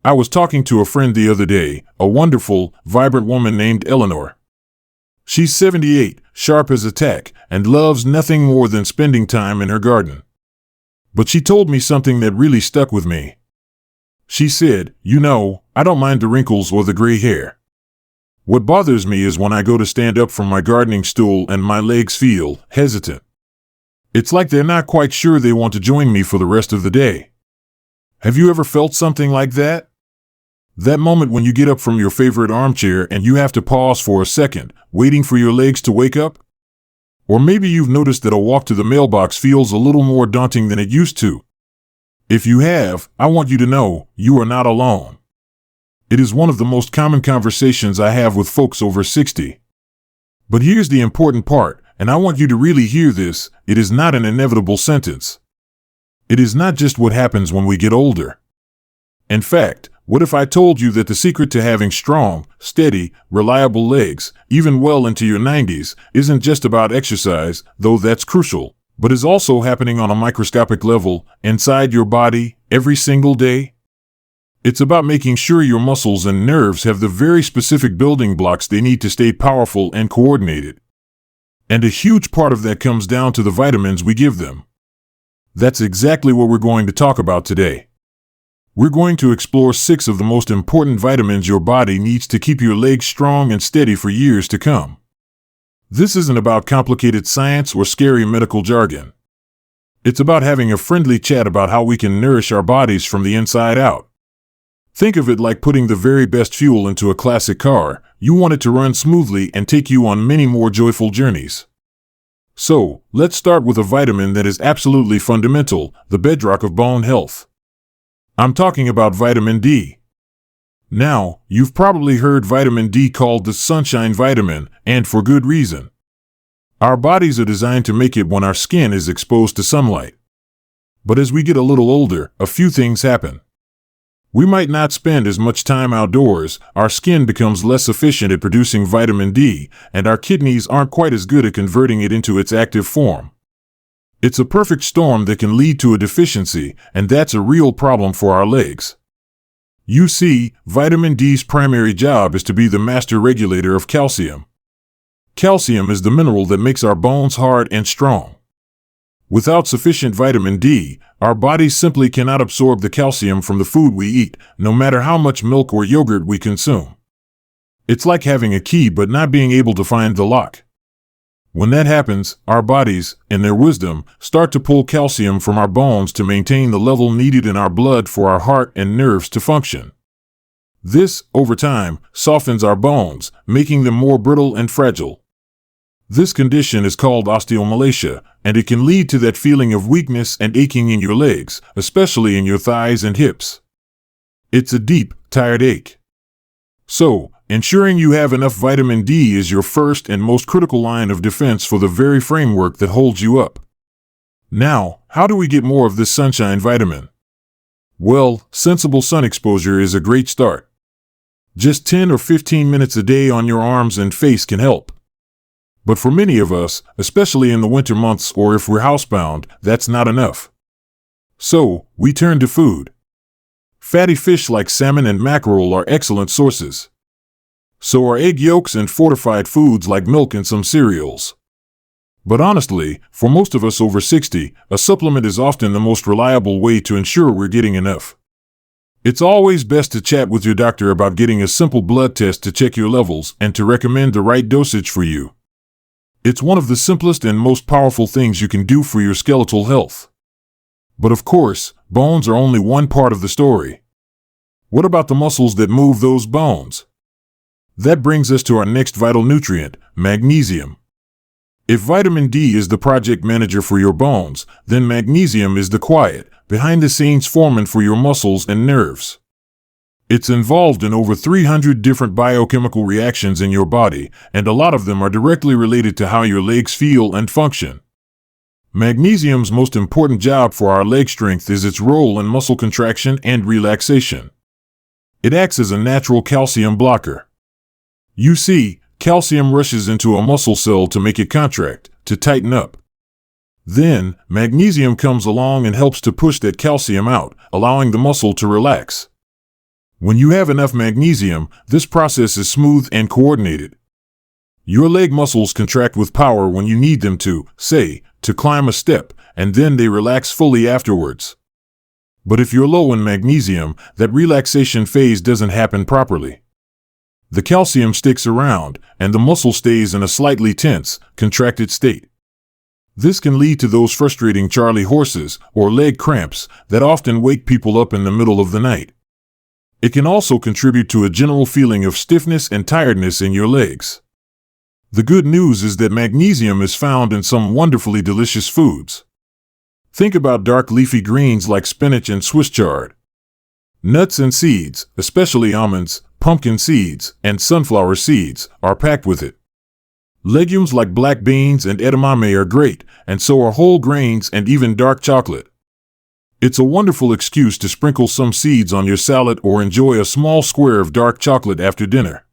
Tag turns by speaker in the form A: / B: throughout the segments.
A: I was talking to a friend the other day, a wonderful, vibrant woman named Eleanor. She's 78, sharp as a tack, and loves nothing more than spending time in her garden. But she told me something that really stuck with me. She said, I don't mind the wrinkles or the gray hair. What bothers me is when I go to stand up from my gardening stool and my legs feel hesitant. It's like they're not quite sure they want to join me for the rest of the day. Have you ever felt something like that? That moment when you get up from your favorite armchair and you have to pause for a second, waiting for your legs to wake up? Or maybe you've noticed that a walk to the mailbox feels a little more daunting than it used to. If you have, I want you to know, you are not alone. It is one of the most common conversations I have with folks over 60. But here's the important part, and I want you to really hear this: it is not an inevitable sentence. It is not just what happens when we get older. In fact, what if I told you that the secret to having strong, steady, reliable legs, even well into your 90s, isn't just about exercise, though that's crucial, but is also happening on a microscopic level, inside your body, every single day? It's about making sure your muscles and nerves have the very specific building blocks they need to stay powerful and coordinated. And a huge part of that comes down to the vitamins we give them. That's exactly what we're going to talk about today. We're going to explore 6 of the most important vitamins your body needs to keep your legs strong and steady for years to come. This isn't about complicated science or scary medical jargon. It's about having a friendly chat about how we can nourish our bodies from the inside out. Think of it like putting the very best fuel into a classic car. You want it to run smoothly and take you on many more joyful journeys. So, let's start with a vitamin that is absolutely fundamental, the bedrock of bone health. I'm talking about vitamin D. Now, you've probably heard vitamin D called the sunshine vitamin, and for good reason. Our bodies are designed to make it when our skin is exposed to sunlight. But as we get a little older, a few things happen. We might not spend as much time outdoors, our skin becomes less efficient at producing vitamin D, and our kidneys aren't quite as good at converting it into its active form. It's a perfect storm that can lead to a deficiency, and that's a real problem for our legs. You see, vitamin D's primary job is to be the master regulator of calcium. Calcium is the mineral that makes our bones hard and strong. Without sufficient vitamin D, our bodies simply cannot absorb the calcium from the food we eat, no matter how much milk or yogurt we consume. It's like having a key but not being able to find the lock. When that happens, our bodies, in their wisdom, start to pull calcium from our bones to maintain the level needed in our blood for our heart and nerves to function. This, over time, softens our bones, making them more brittle and fragile. This condition is called osteomalacia, and it can lead to that feeling of weakness and aching in your legs, especially in your thighs and hips. It's a deep, tired ache. So, ensuring you have enough vitamin D is your first and most critical line of defense for the very framework that holds you up. Now, how do we get more of this sunshine vitamin? Well, sensible sun exposure is a great start. Just 10 or 15 minutes a day on your arms and face can help. But for many of us, especially in the winter months or if we're housebound, that's not enough. So, we turn to food. Fatty fish like salmon and mackerel are excellent sources. So are egg yolks and fortified foods like milk and some cereals. But honestly, for most of us over 60, a supplement is often the most reliable way to ensure we're getting enough. It's always best to chat with your doctor about getting a simple blood test to check your levels and to recommend the right dosage for you. It's one of the simplest and most powerful things you can do for your skeletal health. But of course, bones are only one part of the story. What about the muscles that move those bones? That brings us to our next vital nutrient, magnesium. If vitamin D is the project manager for your bones, then magnesium is the quiet, behind-the-scenes foreman for your muscles and nerves. It's involved in over 300 different biochemical reactions in your body, and a lot of them are directly related to how your legs feel and function. Magnesium's most important job for our leg strength is its role in muscle contraction and relaxation. It acts as a natural calcium blocker. You see, calcium rushes into a muscle cell to make it contract, to tighten up. Then, magnesium comes along and helps to push that calcium out, allowing the muscle to relax. When you have enough magnesium, this process is smooth and coordinated. Your leg muscles contract with power when you need them to, say, to climb a step, and then they relax fully afterwards. But if you're low in magnesium, that relaxation phase doesn't happen properly. The calcium sticks around, and the muscle stays in a slightly tense, contracted state. This can lead to those frustrating Charlie horses, or leg cramps, that often wake people up in the middle of the night. It can also contribute to a general feeling of stiffness and tiredness in your legs. The good news is that magnesium is found in some wonderfully delicious foods. Think about dark leafy greens like spinach and Swiss chard. Nuts and seeds, especially almonds, pumpkin seeds, and sunflower seeds, are packed with it. Legumes like black beans and edamame are great, and so are whole grains and even dark chocolate. It's a wonderful excuse to sprinkle some seeds on your salad or enjoy a small square of dark chocolate after dinner.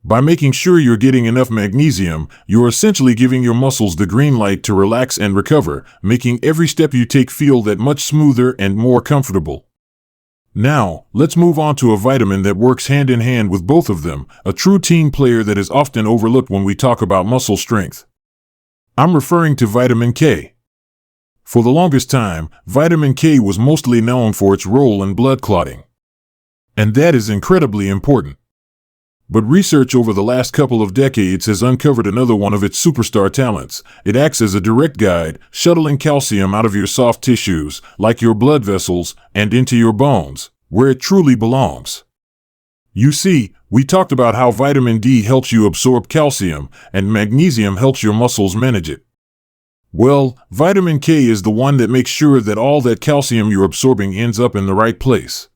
A: By making sure you're getting enough magnesium, you're essentially giving your muscles the green light to relax and recover, making every step you take feel that much smoother and more comfortable. Now, let's move on to a vitamin that works hand in hand with both of them, a true team player that is often overlooked when we talk about muscle strength. I'm referring to vitamin K. For the longest time, vitamin K was mostly known for its role in blood clotting. And that is incredibly important. But research over the last couple of decades has uncovered another one of its superstar talents. It acts as a direct guide, shuttling calcium out of your soft tissues, like your blood vessels, and into your bones, where it truly belongs. You see, we talked about how vitamin D helps you absorb calcium, and magnesium helps your muscles manage it. Well, vitamin K is the one that makes sure that all that calcium you're absorbing ends up in the right place.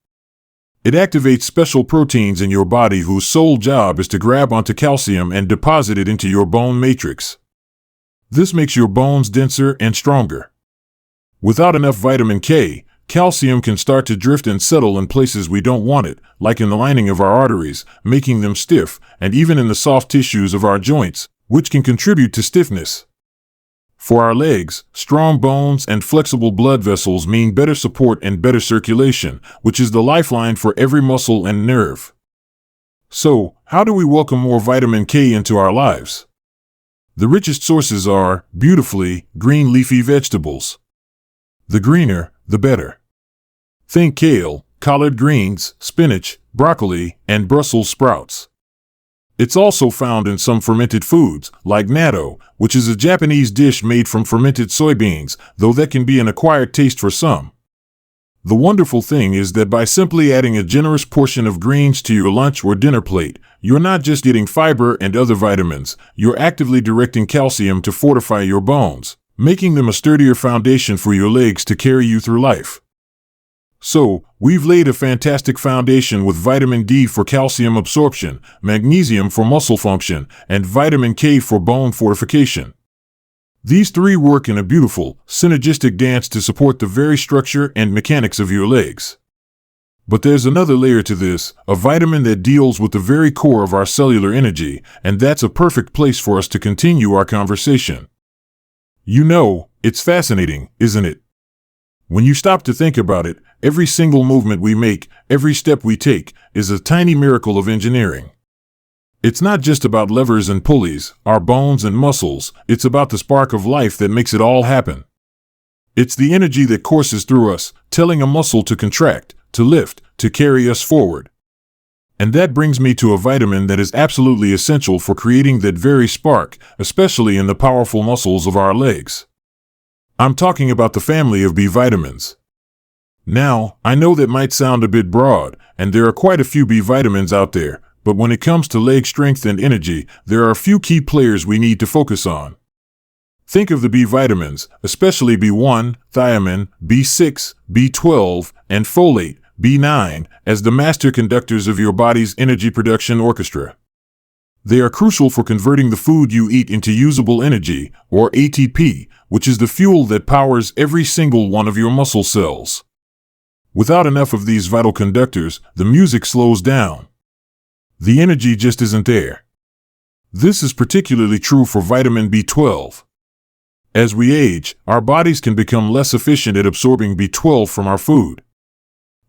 A: It activates special proteins in your body whose sole job is to grab onto calcium and deposit it into your bone matrix. This makes your bones denser and stronger. Without enough vitamin K, calcium can start to drift and settle in places we don't want it, like in the lining of our arteries, making them stiff, and even in the soft tissues of our joints, which can contribute to stiffness. For our legs, strong bones and flexible blood vessels mean better support and better circulation, which is the lifeline for every muscle and nerve. So, how do we welcome more vitamin K into our lives? The richest sources are, beautifully, green leafy vegetables. The greener, the better. Think kale, collard greens, spinach, broccoli, and Brussels sprouts. It's also found in some fermented foods, like natto, which is a Japanese dish made from fermented soybeans, though that can be an acquired taste for some. The wonderful thing is that by simply adding a generous portion of greens to your lunch or dinner plate, you're not just getting fiber and other vitamins, you're actively directing calcium to fortify your bones, making them a sturdier foundation for your legs to carry you through life. So, we've laid a fantastic foundation with vitamin D for calcium absorption, magnesium for muscle function, and vitamin K for bone fortification. These three work in a beautiful, synergistic dance to support the very structure and mechanics of your legs. But there's another layer to this, a vitamin that deals with the very core of our cellular energy, and that's a perfect place for us to continue our conversation. You know, it's fascinating, isn't it? When you stop to think about it, every single movement we make, every step we take, is a tiny miracle of engineering. It's not just about levers and pulleys, our bones and muscles, it's about the spark of life that makes it all happen. It's the energy that courses through us, telling a muscle to contract, to lift, to carry us forward. And that brings me to a vitamin that is absolutely essential for creating that very spark, especially in the powerful muscles of our legs. I'm talking about the family of B vitamins. Now, I know that might sound a bit broad, and there are quite a few B vitamins out there, but when it comes to leg strength and energy, there are a few key players we need to focus on. Think of the B vitamins, especially B1, thiamine, B6, B12, and folate, B9, as the master conductors of your body's energy production orchestra. They are crucial for converting the food you eat into usable energy, or ATP, which is the fuel that powers every single one of your muscle cells. Without enough of these vital conductors, the music slows down. The energy just isn't there. This is particularly true for vitamin B12. As we age, our bodies can become less efficient at absorbing B12 from our food.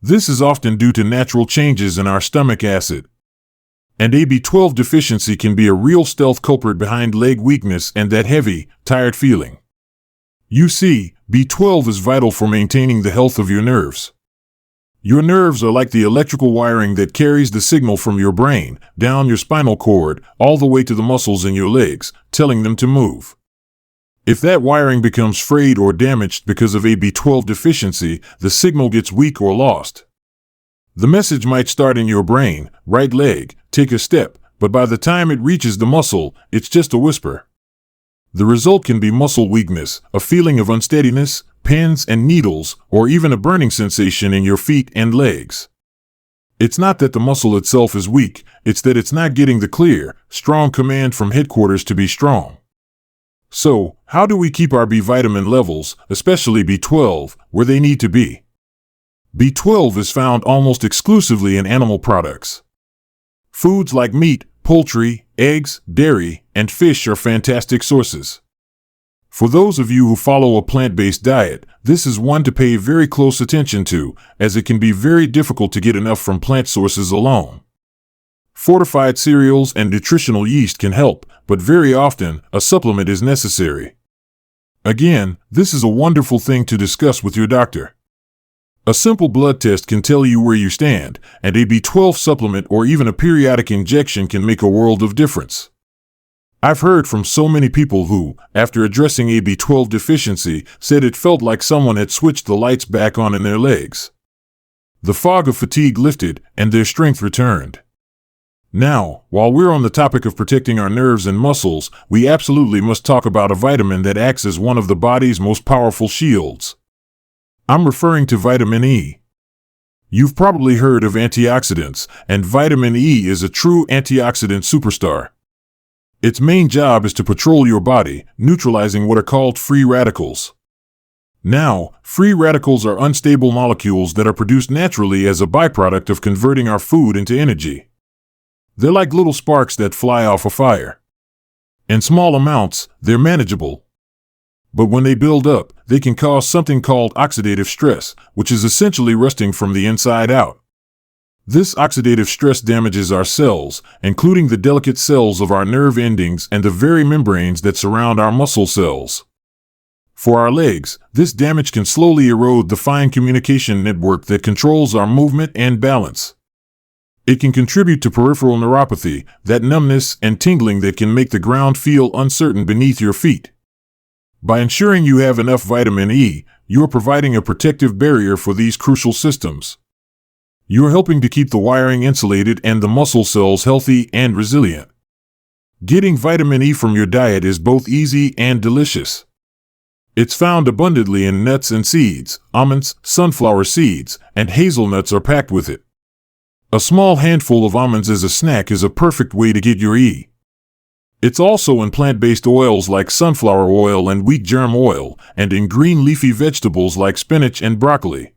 A: This is often due to natural changes in our stomach acid. And a B12 deficiency can be a real stealth culprit behind leg weakness and that heavy, tired feeling. You see, B12 is vital for maintaining the health of your nerves. Your nerves are like the electrical wiring that carries the signal from your brain, down your spinal cord, all the way to the muscles in your legs, telling them to move. If that wiring becomes frayed or damaged because of a B12 deficiency, the signal gets weak or lost. The message might start in your brain, right leg, take a step, but by the time it reaches the muscle, it's just a whisper. The result can be muscle weakness, a feeling of unsteadiness, pins and needles, or even a burning sensation in your feet and legs. It's not that the muscle itself is weak, it's that it's not getting the clear, strong command from headquarters to be strong. So, how do we keep our B vitamin levels, especially B12, where they need to be? B12 is found almost exclusively in animal products. Foods like meat, poultry, eggs, dairy, and fish are fantastic sources. For those of you who follow a plant-based diet, this is one to pay very close attention to, as it can be very difficult to get enough from plant sources alone. Fortified cereals and nutritional yeast can help, but very often, a supplement is necessary. Again, this is a wonderful thing to discuss with your doctor. A simple blood test can tell you where you stand, and a B12 supplement or even a periodic injection can make a world of difference. I've heard from so many people who, after addressing a B12 deficiency, said it felt like someone had switched the lights back on in their legs. The fog of fatigue lifted, and their strength returned. Now, while we're on the topic of protecting our nerves and muscles, we absolutely must talk about a vitamin that acts as one of the body's most powerful shields. I'm referring to vitamin E. You've probably heard of antioxidants, and vitamin E is a true antioxidant superstar. Its main job is to patrol your body, neutralizing what are called free radicals. Now, free radicals are unstable molecules that are produced naturally as a byproduct of converting our food into energy. They're like little sparks that fly off a fire. In small amounts, they're manageable. But when they build up, they can cause something called oxidative stress, which is essentially rusting from the inside out. This oxidative stress damages our cells, including the delicate cells of our nerve endings and the very membranes that surround our muscle cells. For our legs, this damage can slowly erode the fine communication network that controls our movement and balance. It can contribute to peripheral neuropathy, that numbness and tingling that can make the ground feel uncertain beneath your feet. By ensuring you have enough vitamin E, you are providing a protective barrier for these crucial systems. You are helping to keep the wiring insulated and the muscle cells healthy and resilient. Getting vitamin E from your diet is both easy and delicious. It's found abundantly in nuts and seeds. Almonds, sunflower seeds, and hazelnuts are packed with it. A small handful of almonds as a snack is a perfect way to get your E. It's also in plant-based oils like sunflower oil and wheat germ oil, and in green leafy vegetables like spinach and broccoli.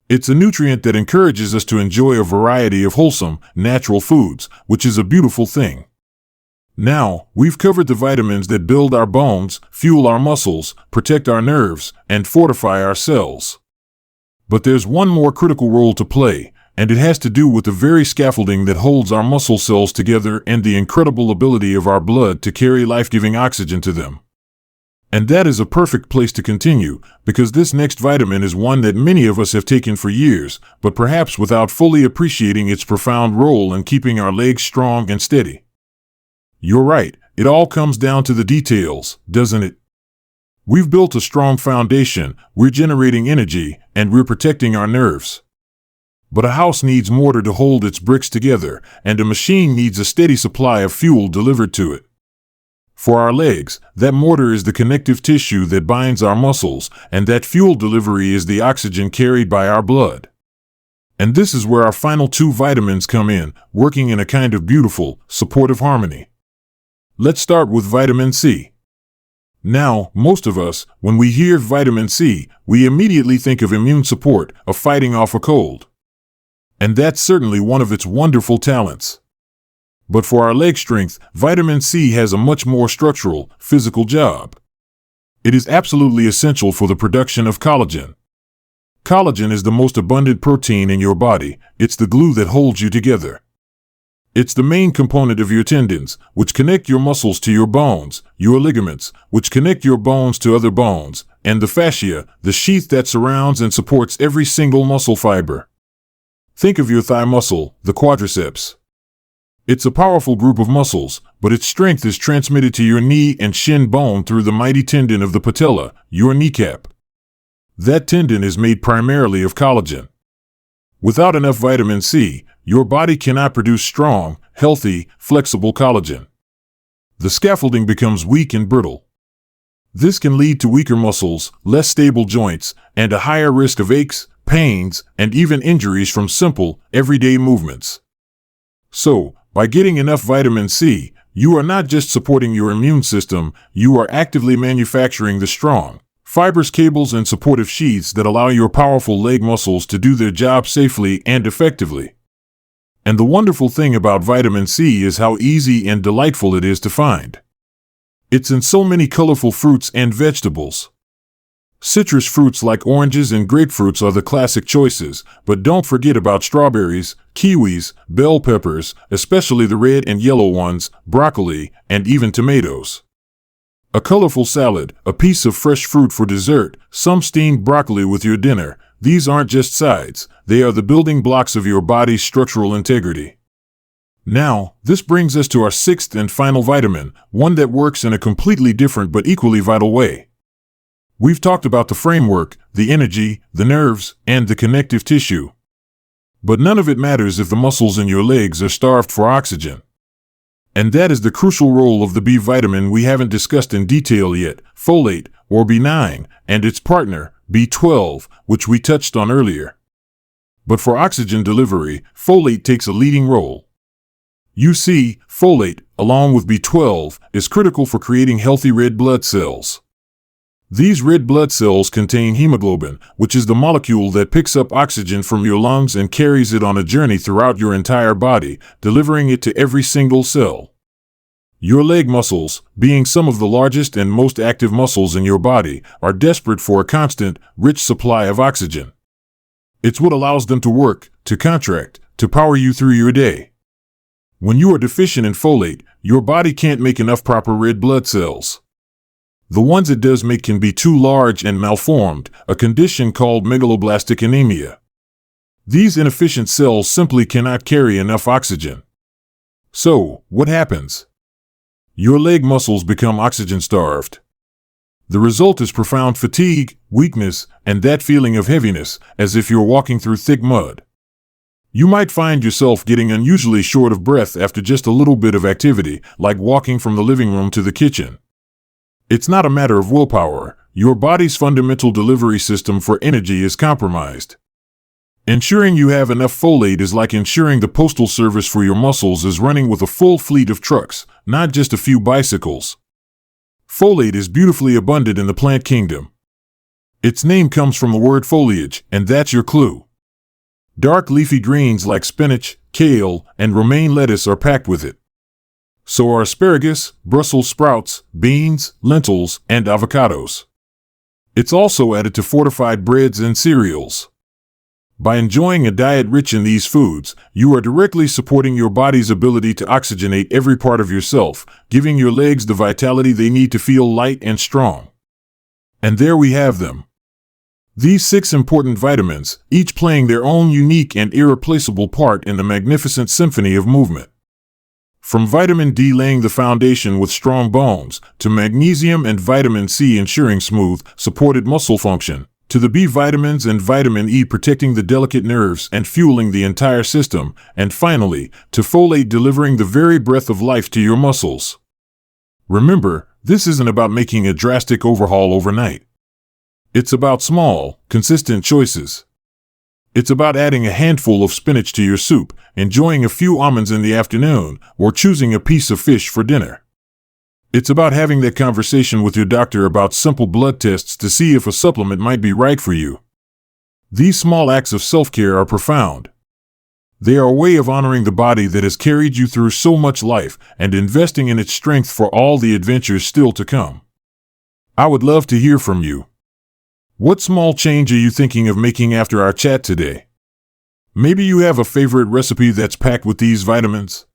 A: It's a nutrient that encourages us to enjoy a variety of wholesome, natural foods, which is a beautiful thing. Now, we've covered the vitamins that build our bones, fuel our muscles, protect our nerves, and fortify our cells. But there's one more critical role to play, and it has to do with the very scaffolding that holds our muscle cells together and the incredible ability of our blood to carry life-giving oxygen to them. And that is a perfect place to continue, because this next vitamin is one that many of us have taken for years, but perhaps without fully appreciating its profound role in keeping our legs strong and steady. You're right, it all comes down to the details, doesn't it? We've built a strong foundation, we're generating energy, and we're protecting our nerves. But a house needs mortar to hold its bricks together, and a machine needs a steady supply of fuel delivered to it. For our legs, that mortar is the connective tissue that binds our muscles, and that fuel delivery is the oxygen carried by our blood. And this is where our final two vitamins come in, working in a kind of beautiful, supportive harmony. Let's start with vitamin C. Now, most of us, when we hear vitamin C, we immediately think of immune support, of fighting off a cold. And that's certainly one of its wonderful talents. But for our leg strength, vitamin C has a much more structural, physical job. It is absolutely essential for the production of collagen. Collagen is the most abundant protein in your body. It's the glue that holds you together. It's the main component of your tendons, which connect your muscles to your bones, your ligaments, which connect your bones to other bones, and the fascia, the sheath that surrounds and supports every single muscle fiber. Think of your thigh muscle, the quadriceps. It's a powerful group of muscles, but its strength is transmitted to your knee and shin bone through the mighty tendon of the patella, your kneecap. That tendon is made primarily of collagen. Without enough vitamin C, your body cannot produce strong, healthy, flexible collagen. The scaffolding becomes weak and brittle. This can lead to weaker muscles, less stable joints, and a higher risk of aches, pains, and even injuries from simple, everyday movements. So, by getting enough vitamin C, you are not just supporting your immune system, you are actively manufacturing the strong, fibrous cables and supportive sheaths that allow your powerful leg muscles to do their job safely and effectively. And the wonderful thing about vitamin C is how easy and delightful it is to find. It's in so many colorful fruits and vegetables. Citrus fruits like oranges and grapefruits are the classic choices, but don't forget about strawberries, kiwis, bell peppers, especially the red and yellow ones, broccoli, and even tomatoes. A colorful salad, a piece of fresh fruit for dessert, some steamed broccoli with your dinner. These aren't just sides, they are the building blocks of your body's structural integrity. Now, this brings us to our sixth and final vitamin, one that works in a completely different but equally vital way. We've talked about the framework, the energy, the nerves, and the connective tissue. But none of it matters if the muscles in your legs are starved for oxygen. And that is the crucial role of the B vitamin we haven't discussed in detail yet, folate, or B9, and its partner, B12, which we touched on earlier. But for oxygen delivery, folate takes a leading role. You see, folate, along with B12, is critical for creating healthy red blood cells. These red blood cells contain hemoglobin, which is the molecule that picks up oxygen from your lungs and carries it on a journey throughout your entire body, delivering it to every single cell. Your leg muscles, being some of the largest and most active muscles in your body, are desperate for a constant, rich supply of oxygen. It's what allows them to work, to contract, to power you through your day. When you are deficient in folate, your body can't make enough proper red blood cells. The ones it does make can be too large and malformed, a condition called megaloblastic anemia. These inefficient cells simply cannot carry enough oxygen. So, what happens? Your leg muscles become oxygen-starved. The result is profound fatigue, weakness, and that feeling of heaviness, as if you're walking through thick mud. You might find yourself getting unusually short of breath after just a little bit of activity, like walking from the living room to the kitchen. It's not a matter of willpower. Your body's fundamental delivery system for energy is compromised. Ensuring you have enough folate is like ensuring the postal service for your muscles is running with a full fleet of trucks, not just a few bicycles. Folate is beautifully abundant in the plant kingdom. Its name comes from the word foliage, and that's your clue. Dark leafy greens like spinach, kale, and romaine lettuce are packed with it. So are asparagus, Brussels sprouts, beans, lentils, and avocados. It's also added to fortified breads and cereals. By enjoying a diet rich in these foods, you are directly supporting your body's ability to oxygenate every part of yourself, giving your legs the vitality they need to feel light and strong. And there we have them. These 6 important vitamins, each playing their own unique and irreplaceable part in the magnificent symphony of movement. From vitamin D laying the foundation with strong bones, to magnesium and vitamin C ensuring smooth, supported muscle function, to the B vitamins and vitamin E protecting the delicate nerves and fueling the entire system, and finally, to folate delivering the very breath of life to your muscles. Remember, this isn't about making a drastic overhaul overnight. It's about small, consistent choices. It's about adding a handful of spinach to your soup, enjoying a few almonds in the afternoon, or choosing a piece of fish for dinner. It's about having that conversation with your doctor about simple blood tests to see if a supplement might be right for you. These small acts of self-care are profound. They are a way of honoring the body that has carried you through so much life and investing in its strength for all the adventures still to come. I would love to hear from you. What small change are you thinking of making after our chat today? Maybe you have a favorite recipe that's packed with these vitamins?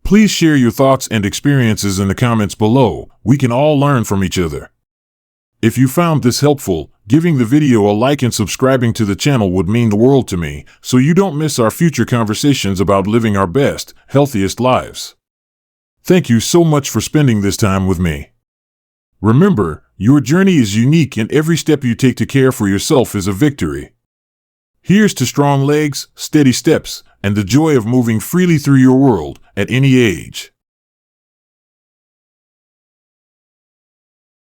A: Please share your thoughts and experiences in the comments below. We can all learn from each other. If you found this helpful, giving the video a like and subscribing to the channel would mean the world to me, so you don't miss our future conversations about living our best, healthiest lives. Thank you so much for spending this time with me. Remember, your journey is unique and every step you take to care for yourself is a victory. Here's to strong legs, steady steps, and the joy of moving freely through your world at any age.